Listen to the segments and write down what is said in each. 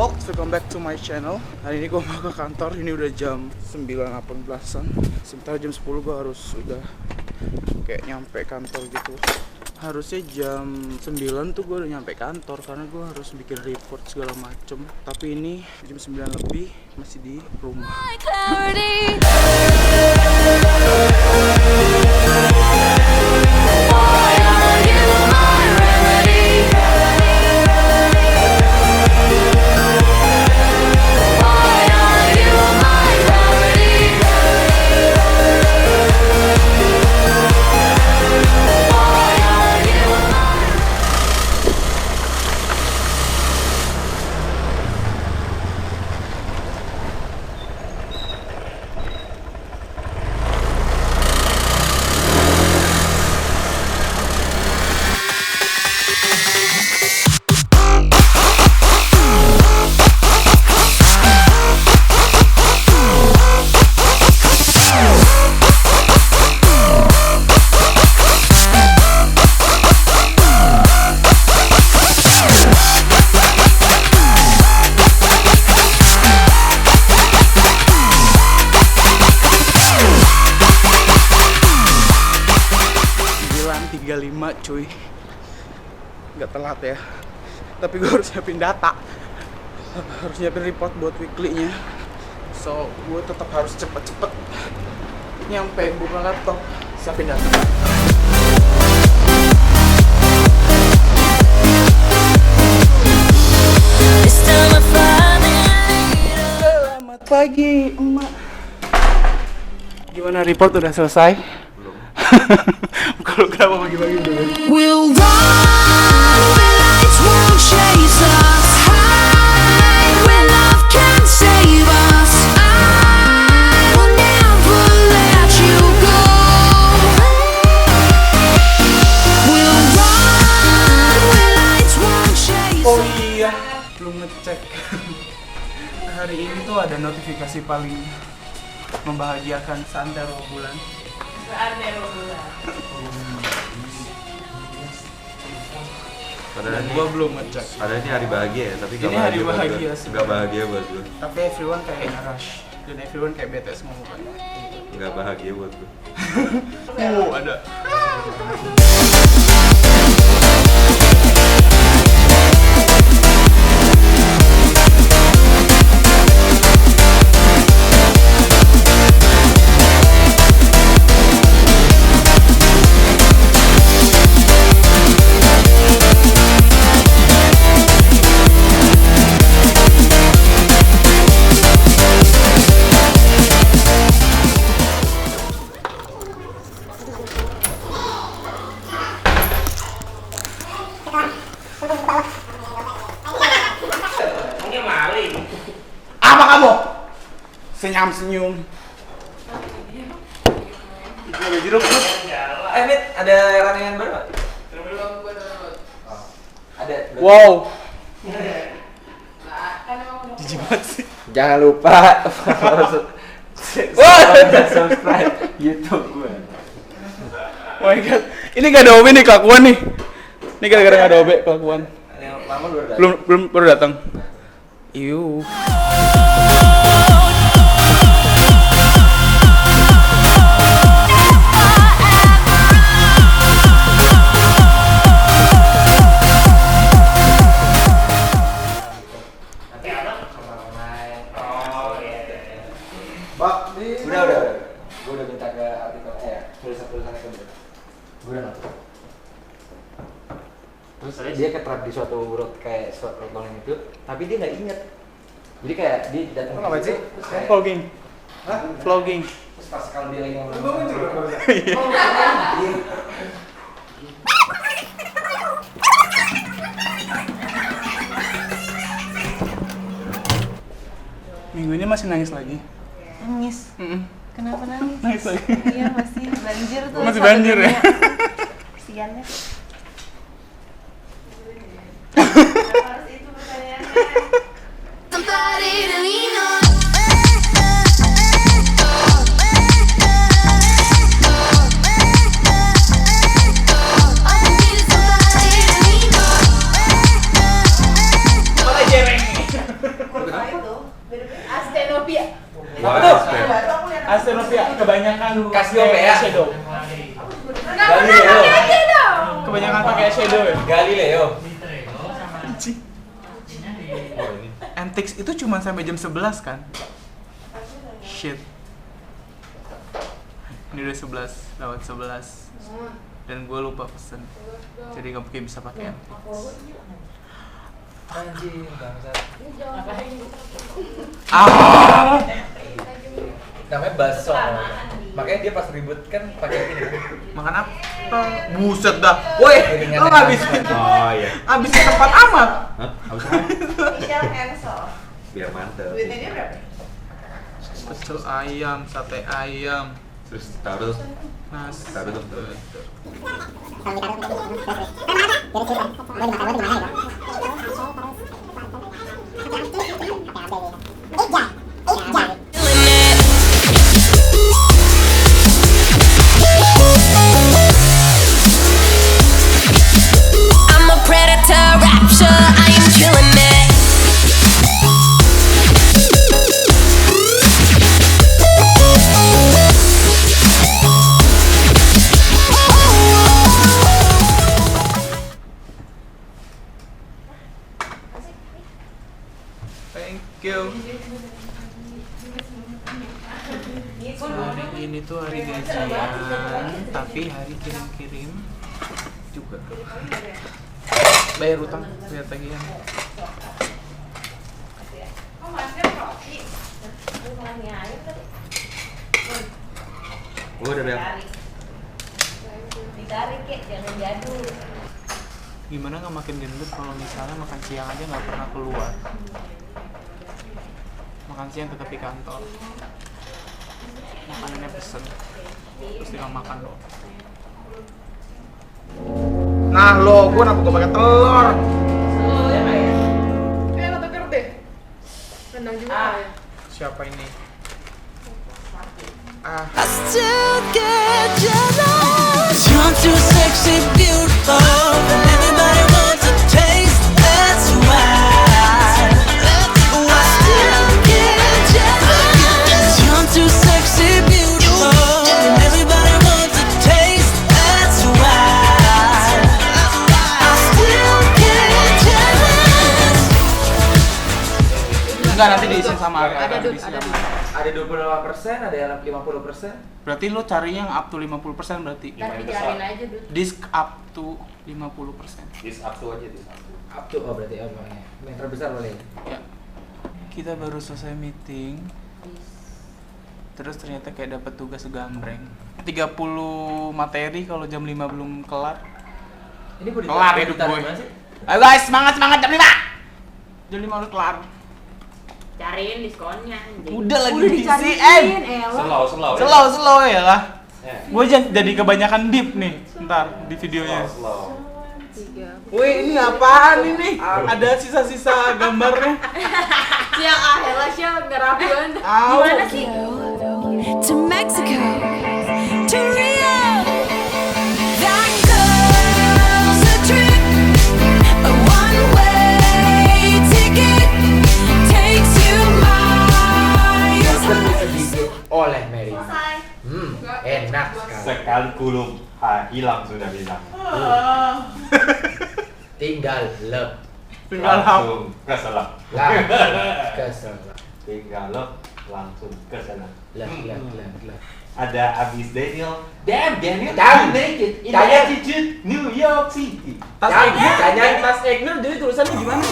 folks, welcome back to my channel. Hari ini gue mau ke kantor, ini udah jam 9.18an. Sebentar jam 10 gue harus udah kayak nyampe kantor gitu. Harusnya jam 9 tuh gue udah nyampe kantor karena gue harus bikin report segala macem. Tapi ini jam 9 lebih masih di rumah. Cuy, nggak telat ya, tapi gue harus nyiapin data, harus nyiapin report buat weekly-nya, so gue tetap harus cepet-cepet nyampe buka laptop, siapin data. Selamat pagi, emak. Gimana report udah selesai? Kalau kenapa bagi-bagi dulu? We'll run where lights won't chase us, high where love can save us. I will never let you go. We'll run where lights won't chase us. Oh iya, belum ngecek. Hari ini tuh ada notifikasi paling membahagiakan seantero bulan. Padahal gua belum ngecek. Padahal ini hari bahagia ya, tapi ini hari bahagia sih. Gak bahagia buat gue. Tapi everyone kayak rush dan everyone kayak bete semua mukanya. Gak bahagia buat gue. Oh, ada. Apa kamu? Senyum-senyum. Ada jeruk tuh. Mit, ada ramengan baru nggak? Ada. Wow. Jijik banget sih. Jangan lupa subscribe YouTube gue. Oh my god. Ini gak ada OB nih kelakuan nih. Ini gara-gara gak ada OB kelakuan. Yang lama baru datang. Belum baru datang. Iu. Udah. Gue udah minta ke artikel, tulisan-tulisannya ke dia. Gue udah nonton. Terus dia ketrap di suatu urut kayak suatu rotol itu, tapi dia nggak inget. Jadi kayak dia datang. Apa sih? Vlogging. Hah? Vlogging. Terus pas kalau dia lagi ngomong. Minggu ini masih nangis lagi. Nangis? Kenapa nangis? Nangis lagi. Iya, masih banjir tuh. Masih banjir ya? Kesian ya. Harus itu pertanyaannya. Somebody to lean on. kebanyakan Cassiopeia. shadow. Galileo. Kebanyakan pakai shadow ya. Galileo. Anjing. Oh ini. Antiques itu cuma sampai jam 11 kan? Shit. Ini udah 11, lewat 11. Dan gue lupa pesen. Jadi gak mungkin bisa pakai Antiques. Anjing, bangsat. Ah! Namanya bakso. Makanya dia pas ribut kan pakai ini kan. Makan apa? Buset dah. Woi, Lo ngabisin. Oh iya. Habisin tempat amat. Hah? Habis apa? Michelle Ansel. Biar mantep. Duitnya dia berapa? Pecel ayam, sate ayam, Terus taruh nasi. Taruh dong, taruh. I'm a predator rapture, I am killing it. Thank you. Hari ini tuh hari gajian, tapi hari kirim-kirim juga. Bayar utang, bayar tagihan. Gua udah bilang. Ditarik ya, jangan jadul. Gimana nggak makin gendut kalau misalnya makan siang aja nggak pernah keluar? Makan siang tetap di kantor. Makanannya pesen, terus tinggal makan loh. Nah lo, gue kenapa gue pakai telur? Siapa ini? Ah, I still get jealous. You're too sexy, beautiful, and everybody wants a taste. That's why. I still get jealous. You're too sexy, beautiful, and everybody wants a taste. That's why. I still get jealous. enggak, nanti diisi sama ada diisi sama. Ada 25%, ada yang 50%. Berarti lo cari yang up to 50% berarti. Tapi diarin aja dulu. Disk up to 50%. Dis up tuh aja, dis up tuh. Up to, oh berarti abangnya. Yang terbesar boleh. Ya. Kita baru selesai meeting. Terus ternyata kayak dapat tugas gambreng. 30 materi kalau jam 5 belum kelar. Ini gue Kelar hidup gue. mana sih? Ayo guys, semangat jam 5. Jam 5 udah kelar. Cariin diskonnya. anjing. Udah lagi Udah diisi, dicariin, elah. Slow. Slow ya lah. Ya. Gue jadi kebanyakan deep nih, ntar di videonya. Slow. Wih, ini apaan ini? Ada sisa-sisa gambarnya. Siang elah siang nggak rapi banget. Au. Gimana sih? To Mexico, to Rio. That girl's a trip, a one-way ticket takes you miles. Oleh Mary. Selesai. Enak sekali. Sekali kulum, hilang sudah bilang. Tinggal lep. Tinggal Langsung ke selak. Lah. Kesel. Tinggal lo langsung ke sana. Lah. Ada abis Daniel. Damn, naked. In the Attitude New York City. Tanya tas Egner jadi tulisannya gimana?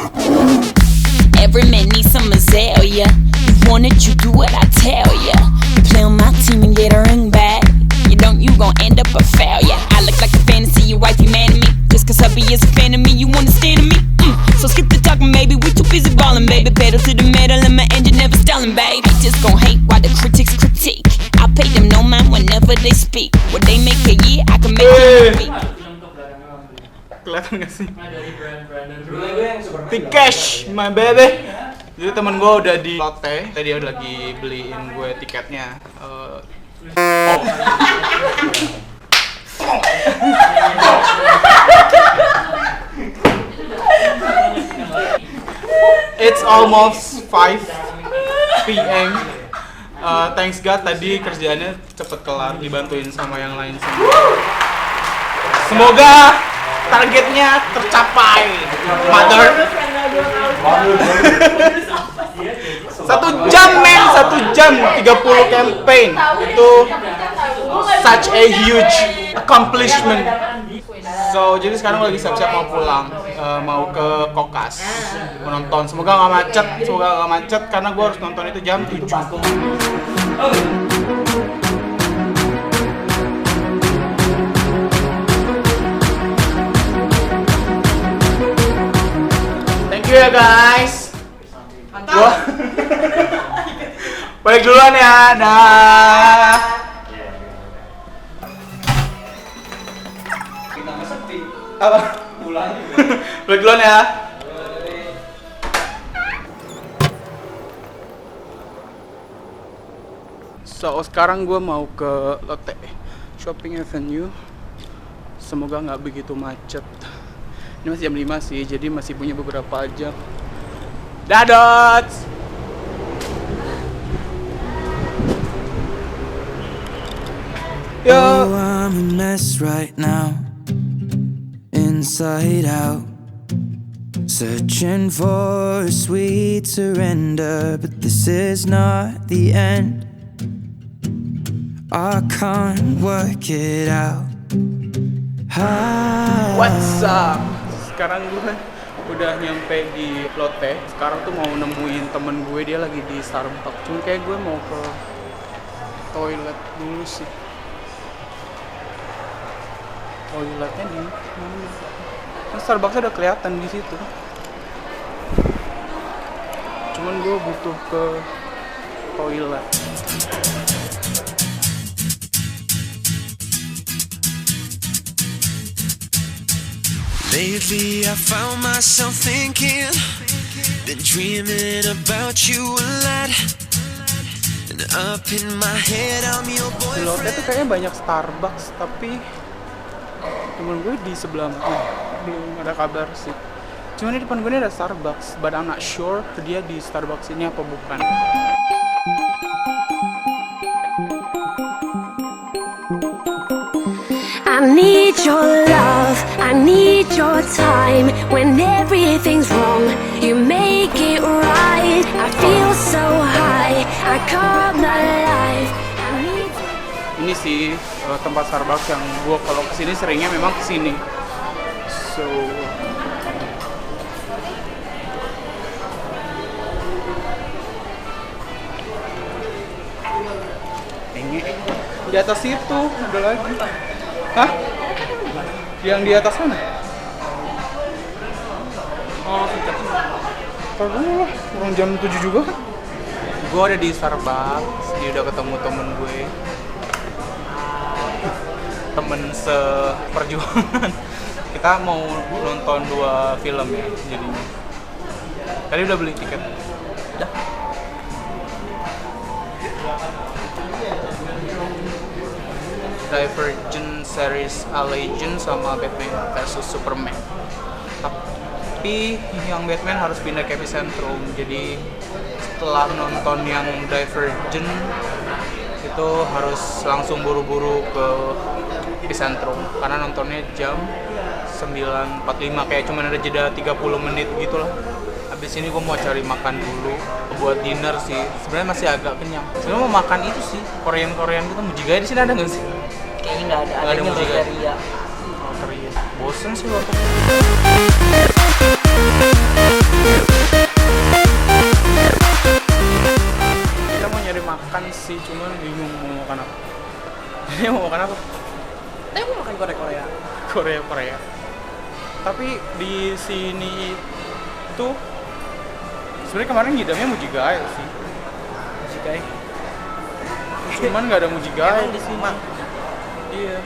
Every man needs some azalea. You want it, you do what I tell ya. You play on my team and get a ring back. You don't, you gon' end up a failure. I look like a fantasy, your wife, you mad at me. Just cause hubby is a fan of me, you understand me? So skip the talking, baby, we too busy ballin', baby. Pedal to the metal and my engine never stalling, baby. Just gon' hate while the critics critique. I pay them no mind whenever they speak. What they make a year, I can make it a week. Kelihatan gak sih? Dulu gue yang Superman. Tikesh, my baby. Jadi temen gue udah di Lotte, tadi dia lagi beliin gue tiketnya. It's almost 5 p.m. Thanks God tadi kerjaannya cepet kelar, dibantuin sama yang lain semua. Semoga targetnya tercapai. Mother. 1 jam men, 1 jam 30 campaign. Itu such a huge accomplishment. So jadi sekarang lagi siap-siap mau pulang, mau ke Kokas, mau nonton. Semoga nggak macet, karena gue harus nonton itu jam 7. Thank you ya guys. Gua balik duluan ya, dah. Apa? Balik duluan ya. So sekarang gue mau ke Lotte Shopping Avenue. Semoga nggak begitu macet. Ini masih jam 5 sih, jadi masih punya beberapa jam. Dadots! Yo! Oh, I'm a mess right now, inside out, searching for a sweet surrender, but this is not the end. I can't work it out. What's up? Sekarang gue udah nyampe di Lotte. Sekarang tuh mau nemuin temen gue, dia lagi di Starbucks. Cuma kayak gue mau ke toilet dulu sih. Toiletnya di mana? Kan Starbucksnya udah kelihatan di situ. Cuman gue butuh ke toilet. Lately I found myself thinking, been dreaming about you a lot, and up in my head I'm your Di Lotte tuh boyfriend. kayaknya banyak Starbucks, tapi temen gue di sebelah mana belum ada kabar sih. Cuman di depan gue ini ada Starbucks, but I'm not sure dia di Starbucks ini apa bukan. I need your love, I need your time. When everything's wrong, you make it right. I feel so high, I come alive. I need Ini sih tempat Starbucks yang gue kalau kesini seringnya memang kesini. So ini di atas itu ada lagi. Hah? Yang di atas sana? Oh, kalau lah, orang jam 7 juga kan? Gue ada di Starbucks, dia udah ketemu temen gue. Temen seperjuangan. Kita mau nonton 2 film ya, jadinya. Tadi udah beli tiket. Udah. Divergent series Allegiant sama Batman versus Superman. Tapi yang Batman harus pindah ke Epicentrum. Jadi setelah nonton yang Divergent itu harus langsung buru-buru ke Epicentrum karena nontonnya jam 9.45, kayak cuma ada jeda 30 menit gitu lah. Habis ini gue mau cari makan dulu buat dinner sih. Sebenarnya masih agak kenyang. Sebenarnya mau makan itu sih, Korean gitu. Mujigaya di sini ada nggak sih? Kayaknya nggak ada. Nggak ada Adanya Mujigaya. Loteria. Korea. Bosen sih warteg. Kita mau nyari makan sih, cuman bingung mau makan apa. Jadi mau makan apa? Tapi aku makan Korea. Korea. Tapi di sini itu sebenarnya kemarin ngidamnya Mujigaya sih. Mujigaya. Cuman nggak ada Mujigaya Emang di sini. Mak. Iya.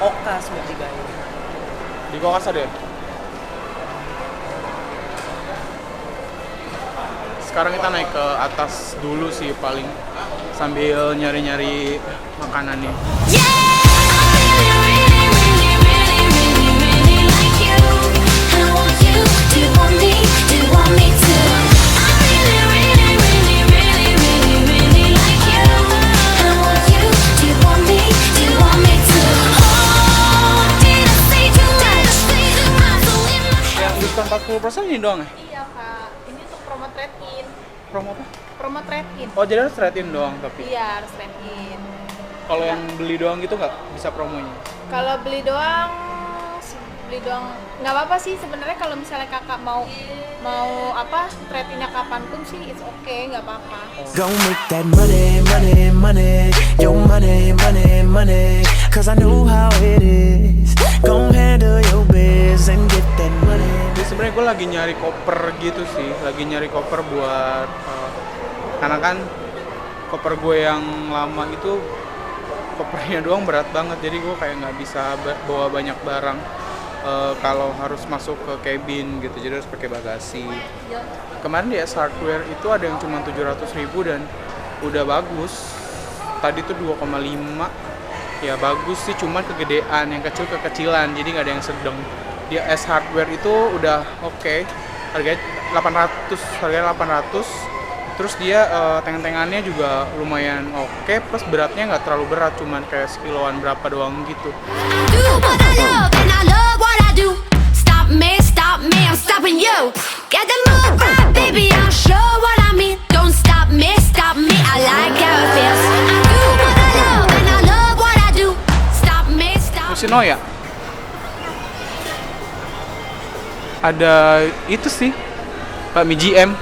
Okas Mujigaya. Di Kokas ada ya? Sekarang kita naik ke atas dulu sih paling sambil nyari-nyari makanannya. 40% ini doang ya? Iya kak, ini untuk promo trade-in. Promo apa? Promo trade-in. Oh jadi harus trade-in doang tapi? Iya harus trade-in. Kalau yang beli doang gitu nggak bisa promonya? Kalau beli doang nggak apa-apa sih sebenarnya. Kalau misalnya kakak mau apa trade-innya kapanpun sih it's okay, nggak apa-apa. Go make that money, money, money. Your money, money, money. Cause I know how it is. Go handle your biz and get that money. Jadi sebenarnya gue lagi nyari koper gitu sih, lagi nyari koper buat karena kan koper gue yang lama itu kopernya doang berat banget, jadi gue kayak nggak bisa bawa banyak barang kalau harus masuk ke cabin gitu, jadi harus pakai bagasi. Kemarin di S Hardware itu ada yang cuma 700.000 dan udah bagus. Tadi tuh 2,5 ya bagus sih, cuman kegedean, yang kecil kekecilan, jadi nggak ada yang sedang. Di S Hardware itu udah oke, harganya 800, terus dia tank-tangannya juga lumayan oke, plus beratnya nggak terlalu berat, cuman kayak sekiloan berapa doang gitu. Do what I love and I love what I do. Stop me, I'm stopping you. Get the move right, baby, I'll show what I mean. Don't stop me, I like how it feels. I do what I love and I love what I do. Stop me. Yoshinoya. Ada itu sih, Bakmi GM.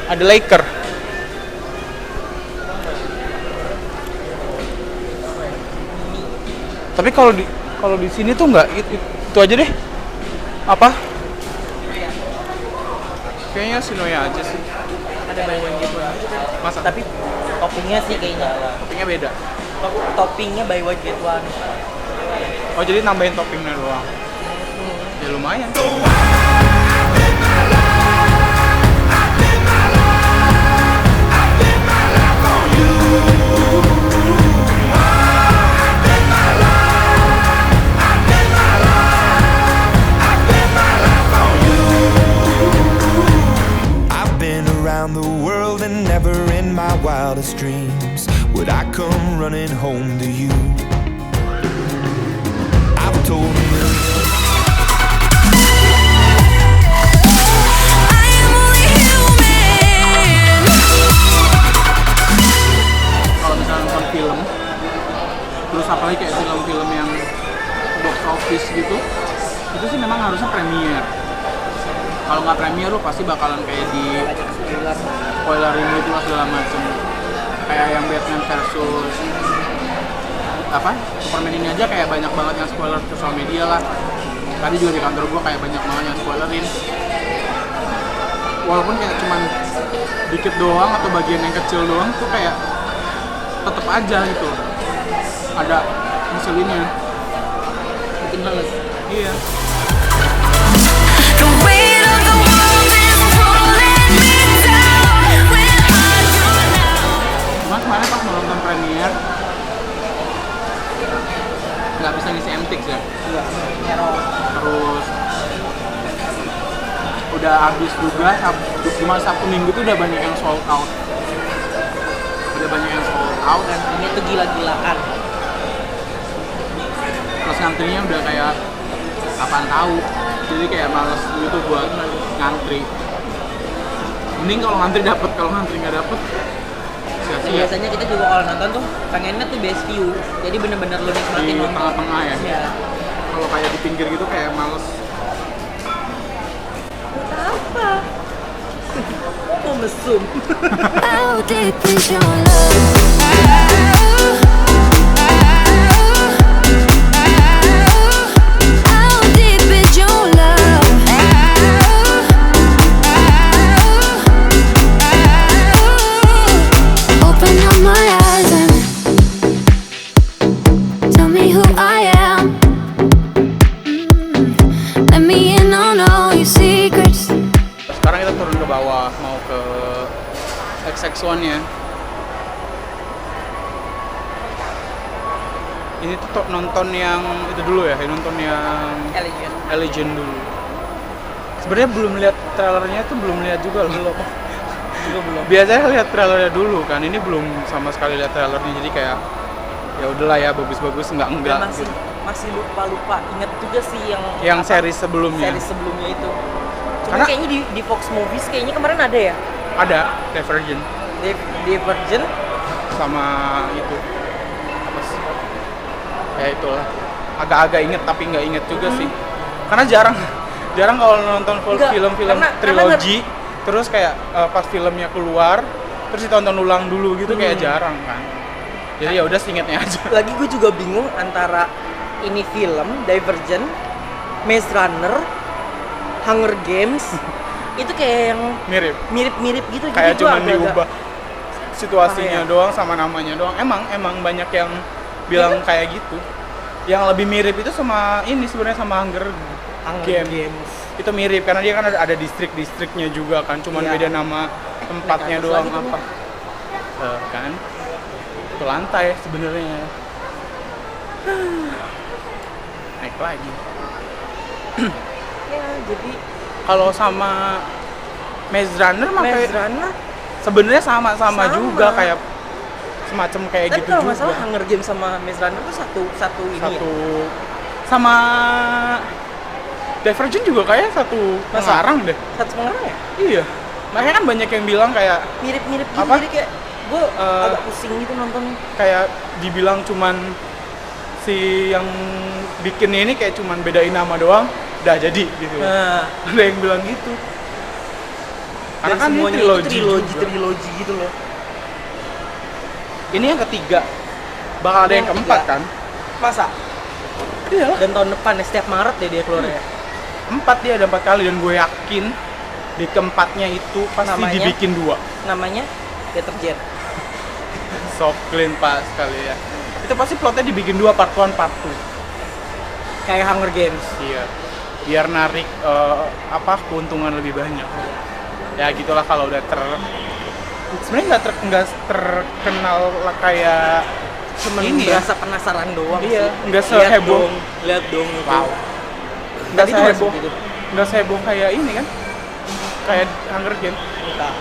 Ada Laker. Tapi kalau di sini tuh nggak itu aja deh. Apa? Kayaknya Shinoya aja sih. Ada buy one get one. Masa? Tapi toppingnya sih kayaknya. Toppingnya beda. Toppingnya buy one get one. Oh jadi nambahin toppingnya doang. Ya lumayan. I've been around the world and never in my wildest dreams would I come running home to you. I've told a million. I am only human. Kalau misalnya nonton film, terus apalagi kayak film-film yang box office gitu, itu sih memang harusnya premiere. Kalau nggak premiere lu pasti bakalan kayak di spoilerin gitu lah segala macem. Kayak yang Batman versus apa Superman ini aja kayak banyak banget yang spoiler sosial media lah. Tadi juga di kantor gua kayak banyak banget yang spoilerin. Walaupun kayak cuman dikit doang atau bagian yang kecil doang tuh kayak tetep aja gitu ada ngeselinnya, bikin males. Iya. The weight of the world is pulling me down. Where are you now? Cuma kemarin pas nonton premiere nggak bisa ngisi MTX ya. Terus udah habis juga cuma Sabtu Minggu tuh udah banyak yang sold out. Dan Ini tuh gila-gilaan. plus ngantrinya udah kayak kapan tahu, jadi kayak males gitu buat ngantri. Mending kalau ngantri dapet, kalau ngantri nggak dapet sia-sia. Biasanya kita juga kalau nonton tuh pengennya tuh best view. Jadi bener-bener lu nikmatin Di nonton. tengah-tengah ya. Iya. Kalau kayak di pinggir gitu kayak males. Mau mesum. How deep is your love? How deep is your love? Open up my eyes and tell me who I am. Let me in on all your secrets. Sekarang kita turun ke bawah mau ke XX1 ya. Ini tuh nonton yang itu dulu ya, nonton yang Allegiant dulu. Sebenarnya belum lihat trailernya tuh belum lihat juga loh. Biasanya lihat trailernya dulu kan, ini belum sama sekali lihat trailernya, jadi kayak ya udahlah ya bagus-bagus enggak Masih gitu. masih lupa inget juga sih yang apa, seri sebelumnya. seri sebelumnya itu. Cuma Karena- kayaknya di Fox Movies kayaknya kemarin ada ya, Ada Divergent Divergent. sama itu apa sih? Ya itulah. Agak-agak inget tapi nggak inget juga sih. Karena jarang kalau nonton Enggak, film-film karena trilogi terus kayak pas filmnya keluar terus ditonton ulang dulu gitu kayak jarang kan. Jadi ya udah ingetnya aja. Lagi gue juga bingung antara ini film Divergent, Maze Runner, Hunger Games itu kayak yang mirip-mirip gitu. Kayak jadi gua cuman agak-agak- diubah situasinya Apa ya? doang sama namanya doang. Emang banyak yang bilang kayak gitu. Yang lebih mirip itu sama ini sebenarnya sama Hunger Games. Itu mirip karena dia kan ada distrik-distriknya juga kan, cuman Iya. beda nama tempatnya Naik atas doang lagi tuh, apa. Kan itu lantai sebenarnya. Naik lagi. Ya, jadi Kalau sama Maze Runner mah Maze kayak Runner. sebenarnya sama Sama. juga kayak semacam kayak Tapi gitu kalau juga. nggak salah Hunger Games sama Maze Runner itu satu ini. Ya? Satu sama Divergent juga kayak satu Masa? pengarang deh. Satu pengarang ya? Iya. Makanya kan banyak yang bilang kayak Mirip-mirip gitu. Apa? Jadi kayak gue agak pusing gitu nontonnya. kayak dibilang cuman si yang bikin ini kayak cuman bedain nama doang udah jadi gitu. Nah, Ada yang bilang gitu. Karena dan kan ini semuanya trilogi itu juga. trilogi gitu loh. Ini yang ketiga. Bakal ada yang keempat ketiga. kan? Masa? Iya lah. Dan tahun depan ya, setiap Maret ya dia keluar ya. 4 dia ada 4 kali dan gue yakin di keempatnya itu pasti Namanya? dibikin 2. Namanya Detergent. Soft clean pas sekali ya. Itu pasti plotnya dibikin 2, part 1, part 2. Kayak Hunger Games. Iya. Biar narik keuntungan lebih banyak. Ya gitulah kalau udah sebenarnya nggak terkenal lah kayak Cuman ini ya. berasa penasaran doang Iya, sih. nggak seheboh. Lihat dong itu. Wow. Nggak Tadi tuh seheboh. masuk gitu. Nggak seheboh kayak ini kan? Kayak Hunger Games. Entah.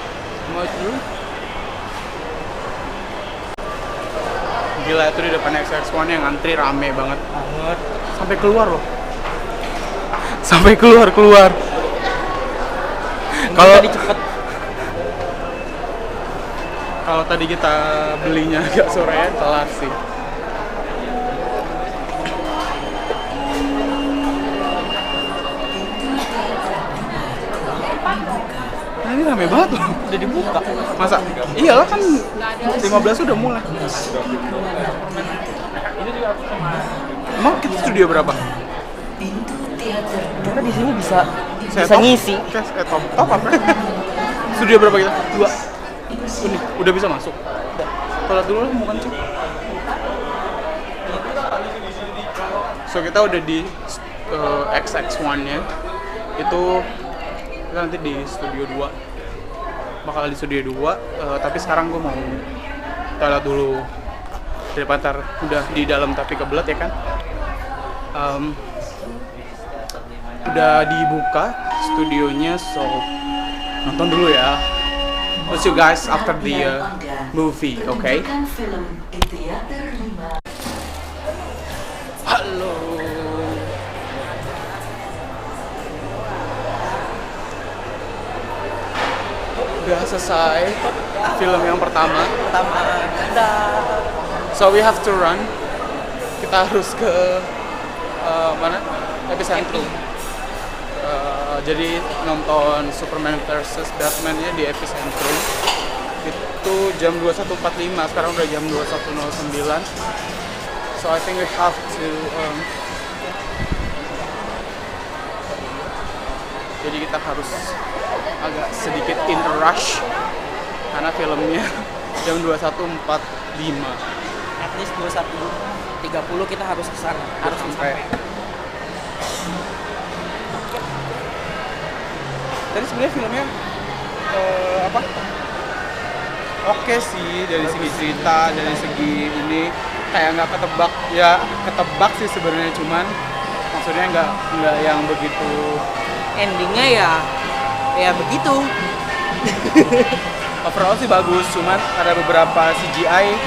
Mau itu dulu. Gila itu di depan XX1 yang antri rame banget. Sampai keluar loh. Sampai keluar. Kalau tadi cepet. Kalau tadi kita belinya agak sorean telat sih. Nah, ini rame banget loh. Udah dibuka. Masa? Iyalah kan 15 udah mulai. Emang kita studio berapa? Karena di sini bisa Set-top? ngisi. Top apa? Studio berapa kita? 2. Ini udah bisa masuk. Toilet dulu lah, mau kencing. So kita udah di XX1-nya. Itu kita nanti di studio 2. Bakal di studio 2, tapi sekarang gue mau toilet dulu. Daripada udah di dalam tapi kebelet ya kan. Udah dibuka studionya, so nonton dulu ya. We'll see you guys after the movie, okay? Halo. Udah selesai film yang pertama. So we have to run. Kita harus ke mana? Epicentrum. Jadi nonton Superman vs Batman-nya di Epicentrum. Itu jam 21.45, sekarang udah jam 21.09. So I think we have to jadi kita harus agak sedikit in a rush karena filmnya jam 21.45. At least 21.30 kita harus kesana. Harus sampai. Tadi sebenarnya filmnya oke sih dari segi cerita, dari segi ini kayak nggak ketebak ya, ketebak sih sebenarnya, cuman maksudnya nggak yang begitu. Endingnya ya begitu. Overall sih bagus, cuman ada beberapa CGI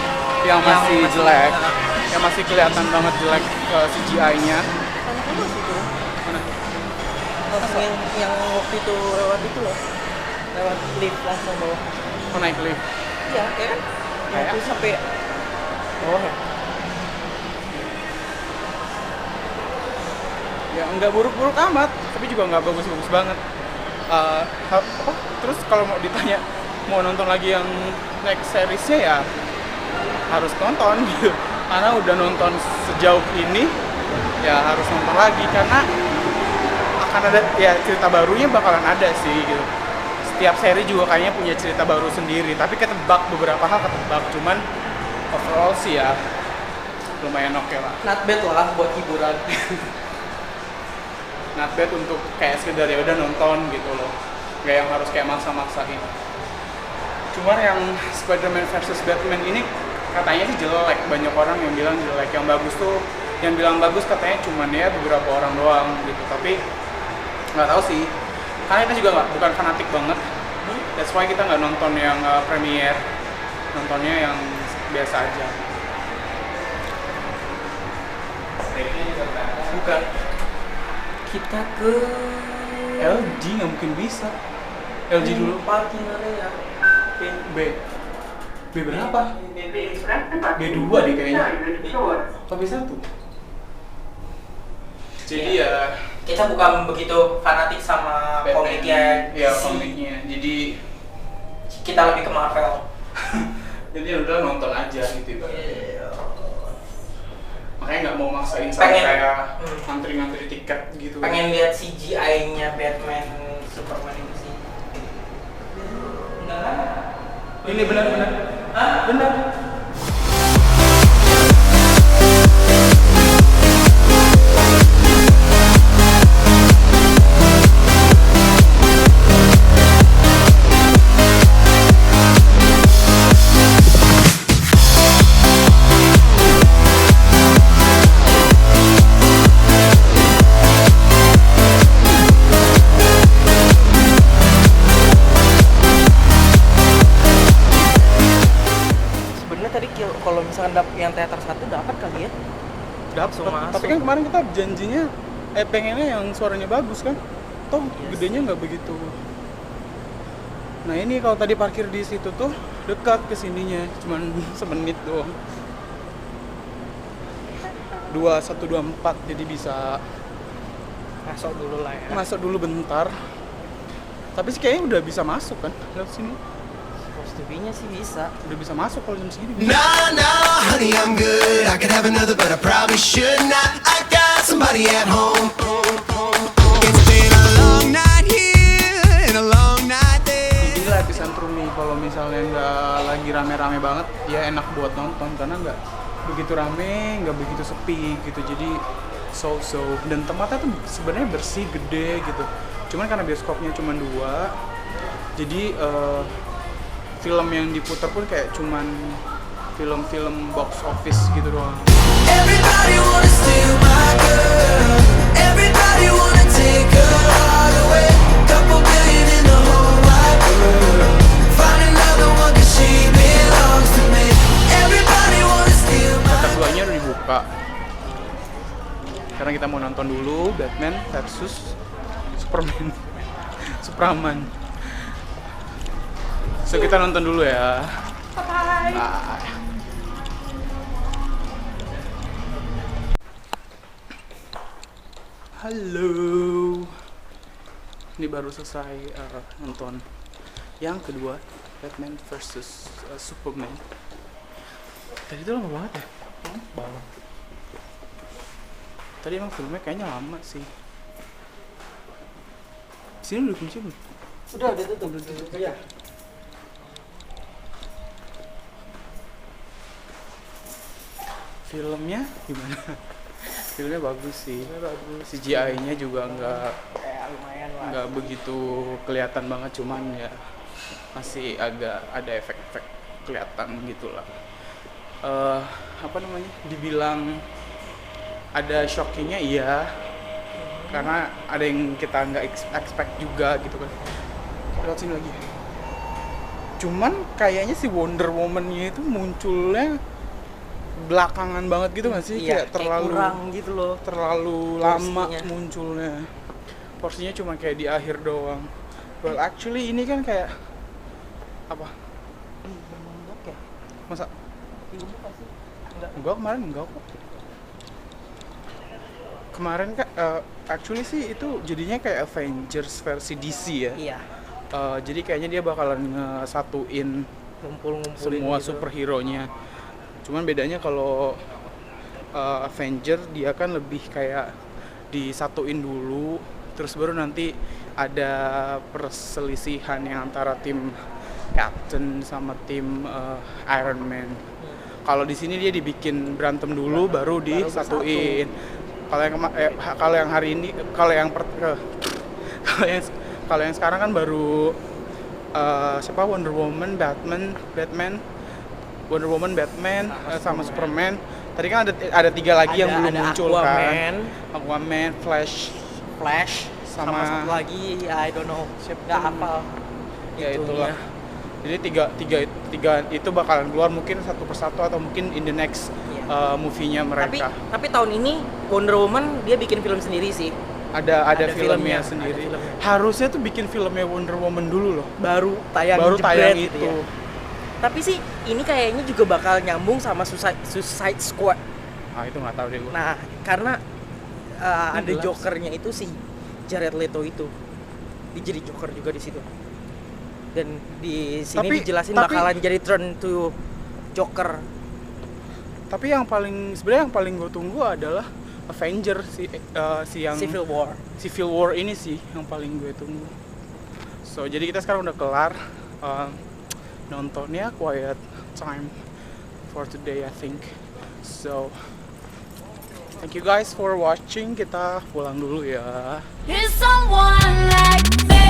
yang masih jelek. yang masih kelihatan banget jelek CGI-nya. Kan terus itu. Mana? Langsung yang waktu itu lewat itu loh. Lewat lift langsung bawah. Oh, naik lift. Iya, ya kan? Yang Kayak? itu sampai bawah ya. Ya nggak buruk-buruk amat, tapi juga nggak bagus-bagus banget. Terus kalau mau ditanya mau nonton lagi yang next seriesnya ya harus nonton gitu. Karena udah nonton sejauh ini ya harus nonton lagi karena akan ada ya cerita barunya bakalan ada sih gitu. Setiap seri juga kayaknya punya cerita baru sendiri, tapi ketebak beberapa hal ketebak, cuman overall sih ya lumayan oke lah. Not bad lah buat hiburan. Not bad untuk kayak sekedar ya udah nonton gitu loh, nggak yang harus kayak maksa-maksain. Cuman yang Spider-Man versus Batman ini katanya sih jelek, banyak orang yang bilang jelek. Yang bagus tuh, yang bilang bagus katanya cuman ya beberapa orang doang gitu, tapi nggak tahu sih, karena kita juga bukan fanatik banget. That's why kita nggak nonton yang premiere, nontonnya yang biasa aja. Bukan. Kita ke LG nggak mungkin bisa. LG dulu. Parking area. B berapa? B2 deh kayaknya. Apa B1? Jadi ya Kita bukan begitu fanatik sama komiknya. ya komiknya. Jadi Kita lebih ke Marvel. jadi ya udah nonton aja gitu kan. Makanya nggak mau maksain Pengen- sampai kayak ngantri-ngantri tiket gitu. Pengen lihat CGI-nya Batman Superman itu sih. Ini benar-benar. Benar. Sebenarnya tadi kalau misalkan yang teater 1 dapat kali ya. Dapat. Masuk. Tapi kan kemarin kita janjinya pengennya yang suaranya bagus kan. Toh gedenya nggak begitu. Nah ini kalau tadi parkir di situ tuh dekat ke sininya, cuman semenit doang. 2124 jadi bisa Masuk dulu lah ya. masuk dulu bentar. Tapi sih kayaknya udah bisa masuk kan lewat sini. Supposed to be-nya sih bisa. Udah bisa masuk kalau jam segini. Nah, nah, honey, I'm good. I could have another, but I probably should not. I got somebody at home. It's been a long night here and a long night there. Inilah Epicentrum nih, kalau misalnya nggak lagi rame-rame banget, ya enak buat nonton karena nggak begitu rame, nggak begitu sepi gitu. Jadi so dan tempatnya tuh sebenarnya bersih, gede gitu. Cuman karena bioskopnya cuma 2, jadi film yang diputar pun kayak cuman film-film box office gitu doang. Everybody wanna steal my girl. Everybody wanna take her heart away. Couple billion in the whole wide world. Find another one 'cause she belongs to me. Everybody wanna steal my Teater 2-nya udah dibuka. Sekarang kita mau nonton dulu Batman versus Superman. Supraman. So kita nonton dulu ya. Bye. Halo. Ini baru selesai nonton yang kedua, Batman versus Superman. Tadi itu lama banget ya? Banget. Tadi emang filmnya kayaknya lama sih. Sini udah kunci belum? Udah tutup. Ya. Filmnya gimana? Filmnya bagus sih. CGI-nya juga Lumayan lah. nggak begitu kelihatan banget, cuman ya masih agak ada efek-efek kelihatan gitulah. Apa namanya? Dibilang ada shockingnya iya, karena ada yang kita nggak expect juga gitu kan. Lewat sini lagi. Cuman kayaknya si Wonder Woman-nya itu munculnya belakangan banget gitu nggak sih? Iya, Kayak terlalu kurang gitu loh. terlalu lama Porsinya. munculnya. Porsinya cuma kayak di akhir doang. Well actually ini kan kayak apa? Oke. Masa? Dibuka sih. Enggak, kemarin enggak kok. Kemarin kan actually sih itu jadinya kayak Avengers versi DC ya. Iya. Jadi kayaknya dia bakalan ngesatuin Ngumpul-ngumpulin semua gitu. superhero-nya. Cuman bedanya kalau Avenger dia kan lebih kayak disatuin dulu, terus baru nanti ada perselisihan yang antara tim Captain sama tim Iron Man. Kalau di sini dia dibikin berantem dulu, baru disatuin. Kalau yang hari ini, kalau yang sekarang kan baru siapa Wonder Woman, Batman, Wonder Woman, Batman, sama Superman. Tadi kan ada 3 lagi yang belum muncul kan. Aquaman, Flash, sama satu lagi I don't know, nggak hafal. Ya itulah. Jadi tiga itu bakalan keluar mungkin satu persatu atau mungkin in the next movie-nya mereka. Tapi tahun ini Wonder Woman dia bikin film sendiri sih. Ada filmnya, filmnya sendiri. ada filmnya. Harusnya tuh bikin filmnya Wonder Woman dulu loh. Baru tayang tayang gitu itu. ya. Tapi sih ini kayaknya juga bakal nyambung sama Suicide Squad. Ah itu nggak tahu deh gue. Nah, karena ada jelas. Jokernya itu si Jared Leto itu. Dia jadi Joker juga di situ. Dan di sini dijelasin bakalan jadi turn to Joker. Tapi yang paling gue tunggu adalah Avenger si yang Civil War ini sih yang paling gue tunggu. So jadi kita sekarang udah kelar nontonnya, quiet time for today I think. So thank you guys for watching. Kita pulang dulu ya. Here's someone like me.